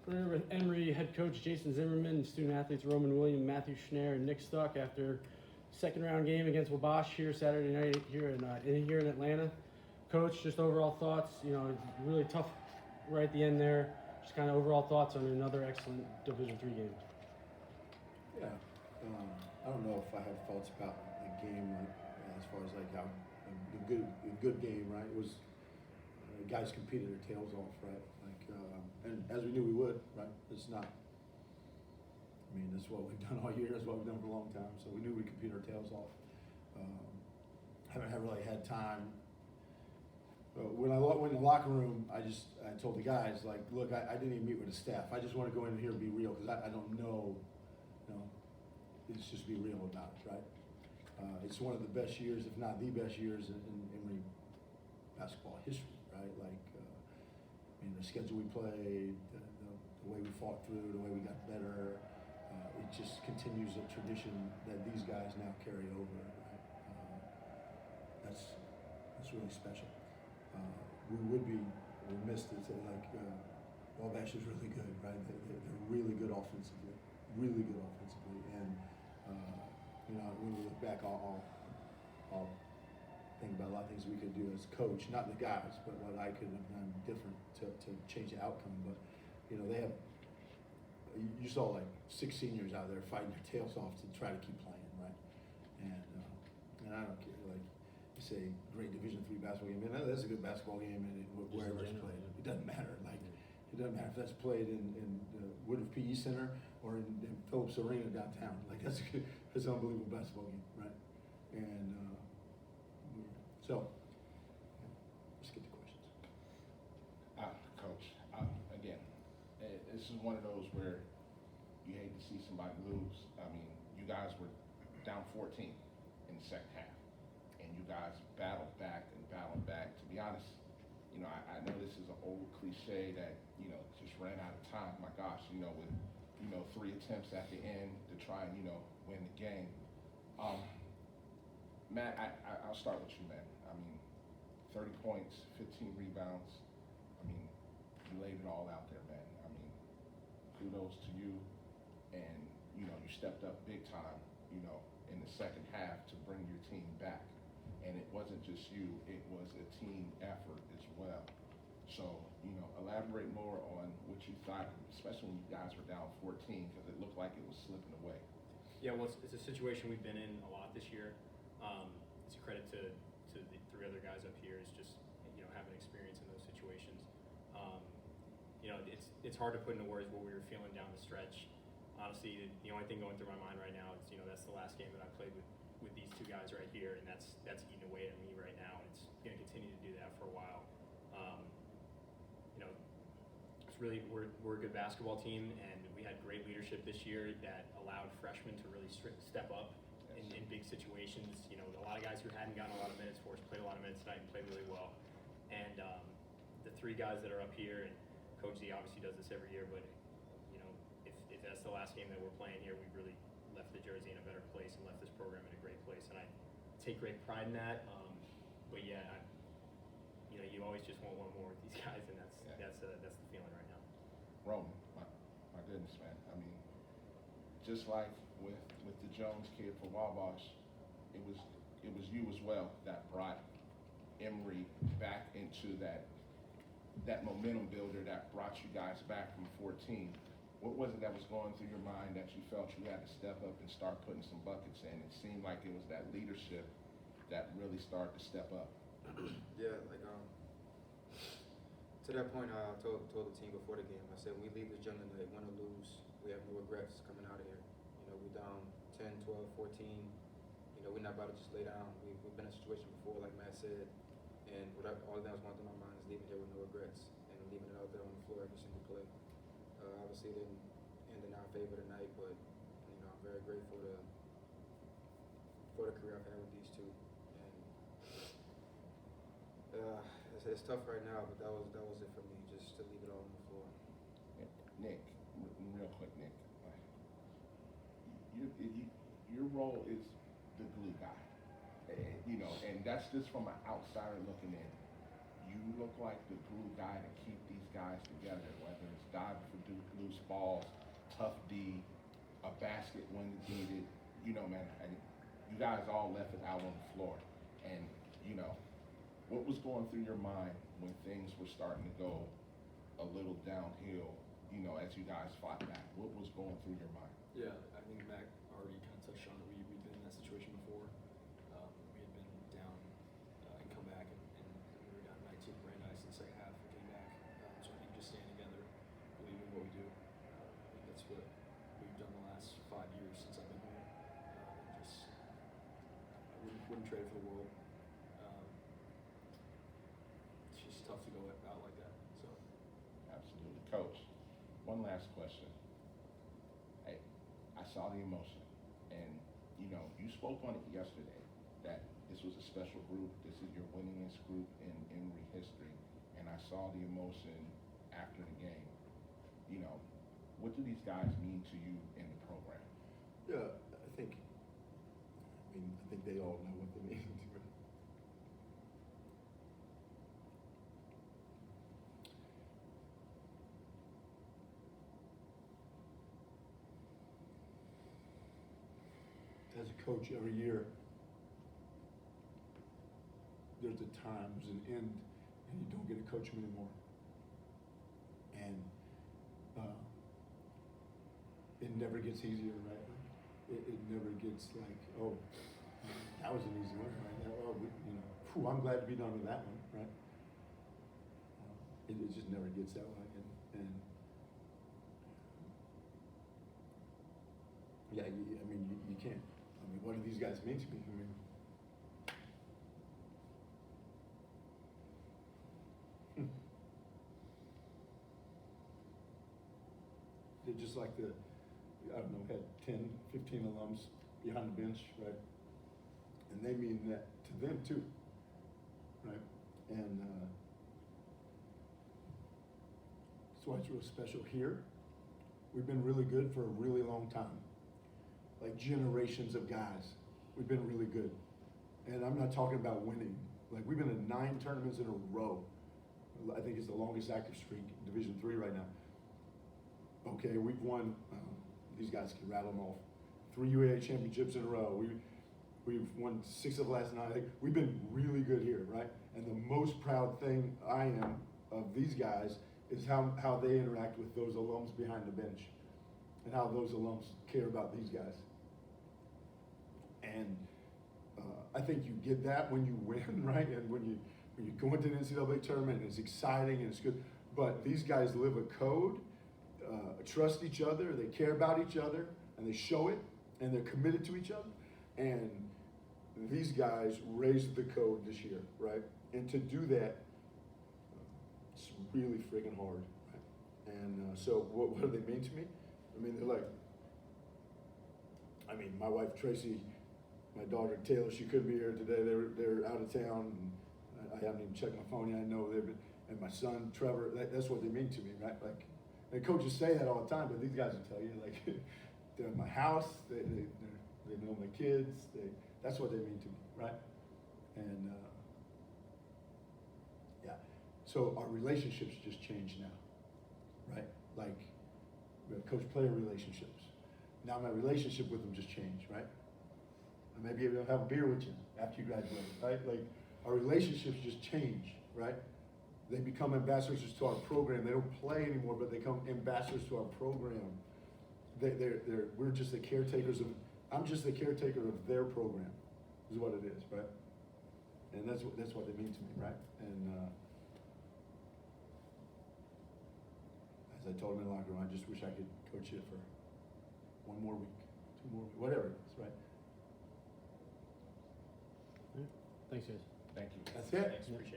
We're here with Emory head coach Jason Zimmerman and student athletes Romin Williams, Matthew Schner, and Nick Stuck after second round game against Wabash here Saturday night here in Atlanta. Coach, just overall thoughts. You know, really tough right at the end there. Just kind of overall thoughts on another excellent Division III game. Yeah, I don't know if I have thoughts about the game as far as like how a good game, right? It was guys competed their tails off, right? Like, and as we knew we would, right? It's not. I mean, that's what we've done all year. That's what we've done for a long time. So we knew we'd compete our tails off. Haven't really had time. When I went in the locker room, I told the guys, like, look, I didn't even meet with the staff. I just want to go in here and be real because I don't know, let's just be real about it, right? It's one of the best years, if not the best years in Emory basketball history, right? Like, I mean, the schedule we played, the way we fought through, the way we got better, it just continues a tradition that these guys now carry over, right? That's really special. We would be remiss to say, like, Wabash is really good, right? They're really good offensively, and when we look back, I'll think about a lot of things we could do as coach, not the guys, but what I could have done different to change the outcome. But they have. You saw like 6 seniors out there fighting their tails off to try to keep playing, right? And I don't care, like. Say great Division III basketball game. And that's a good basketball game, and wherever it's played, it doesn't matter. Like, it doesn't matter if that's played in the Woodruff PE Center or in Phillips Arena downtown. Like, that's an unbelievable basketball game, right? And so, let's get to questions. Coach, again, this is one of those where you hate to see somebody lose. I mean, you guys were down 14 in the second half. And you guys battled back. To be honest, I know this is an old cliche that, just ran out of time. My gosh, with, 3 attempts at the end to try and, win the game. Matt, I'll start with you, man. I mean, 30 points, 15 rebounds. I mean, you laid it all out there, man. I mean, kudos to you. And, you stepped up big time, in the second half to bring your team back. And it wasn't just you, it was a team effort as well. So, elaborate more on what you thought, especially when you guys were down 14, because it looked like it was slipping away. Yeah, well, it's a situation we've been in a lot this year. It's a credit to the 3 other guys up here. It's just, having experience in those situations. It's hard to put into words what we were feeling down the stretch. Honestly, the only thing going through my mind right now is, that's the last game that I played with these 2 guys right here, and that's eating away at me right now, and it's going to continue to do that for a while. It's really we're a good basketball team, and we had great leadership this year that allowed freshmen to really step up in big situations. A lot of guys who hadn't gotten a lot of minutes for us played a lot of minutes tonight and played really well. And the 3 guys that are up here, and Coach Z obviously does this every year, but if that's the last game that we're playing here, we really left the jersey in a better place and left this program in a great place, and I take great pride in that. But yeah, you always just want one more with these guys, and that's the feeling right now. Roman, my goodness, man. I mean, just like with the Jones kid for Wabash, it was you as well that brought Emory back into that momentum builder that brought you guys back from 14. What was it that was going through your mind that you felt you had to step up and start putting some buckets in? It seemed like it was that leadership that really started to step up. Yeah, like to that point, I told the team before the game, I said, when we leave this gym tonight, win or lose, we have no regrets coming out of here. We're down 10, 12, 14. We're not about to just lay down. We've been in a situation before, like Matt said, and all that was going through my mind is leaving here with no regrets and leaving it out there on the floor every single play. Obviously, it didn't end in our favor tonight, but I'm very grateful for the career I've had with these 2. And it's tough right now, but that was it for me, just to leave it all on the floor. Nick, real quick, Nick, your role is the glue guy, and that's just from an outsider looking in. You look like the glue guy to keep these guys together, whether it's diving for glue balls, tough D, a basket when needed. You know, man, and you guys all left it out on the floor. And, you know, what was going through your mind when things were starting to go a little downhill, you know, as you guys fought back? What was going through your mind? Yeah, I think Mac already kind of touched on it. We'd been in that situation before. We had been down and come back, and we were down 19 to Brandeis in the second half and came back. So I think just staying together, believing in what we do. I think that's what we've done the last 5 years since I've been here. And just, I wouldn't trade it for the world. It's just tough to go out like that. So. Absolutely. Coach, one last question. Hey, I saw the emotion, and, you know, you spoke on it yesterday, that this was a special group. This is your winningest group in Emory history, and I saw the emotion after the game. You know, what do these guys mean to you in the program? Yeah, I think they all know what they mean to me. As a coach, every year, there's a time, there's an end, and you don't get to coach them anymore. And it never gets easier, right? It never gets like, oh, that was an easy one, right? Oh, I'm glad to be done with that one, right? It just never gets that way, and yeah, you can't. What do these guys mean to me? They're just like had 10, 15 alums behind the bench, right? And they mean that to them too, right? And that's why it's real special here. We've been really good for a really long time. Like generations of guys, we've been really good. And I'm not talking about winning. Like we've been in 9 tournaments in a row. I think it's the longest active streak in Division III right now. Okay, we've won, these guys can rattle them off, 3 UAA championships in a row. We've won 6 of the last 9. Like, we've been really good here, right? And the most proud thing I am of these guys is how they interact with those alums behind the bench and how those alums care about these guys. And I think you get that when you win, right? And when you go into an NCAA tournament, and it's exciting and it's good. But these guys live a code, trust each other, they care about each other, and they show it, and they're committed to each other. And these guys raised the code this year, right? And to do that, it's really friggin' hard, right? And so what do they mean to me? They're like, my wife Tracy, my daughter Taylor, she couldn't be here today. They're out of town, and I haven't even checked my phone yet. I know they've been, and my son Trevor. That's what they mean to me, right? Like, and coaches say that all the time, but these guys will tell you, like, they're in my house. They know my kids. That's what they mean to me, right? And yeah, so our relationships just changed now, right? Like, we have coach-player relationships. Now my relationship with them just changed, right? And maybe I'll have a beer with you after you graduate, right? Like, our relationships just change, right? They become ambassadors to our program. They don't play anymore, but they become ambassadors to our program. We're just the caretakers of, I'm just the caretaker of their program, is what it is, right? And that's what they mean to me, right? And as I told them in the locker room, I just wish I could coach you for 1 more week, 2 more weeks, whatever it is, right? Thanks, guys. Thank you. That's it. Thanks, appreciate it.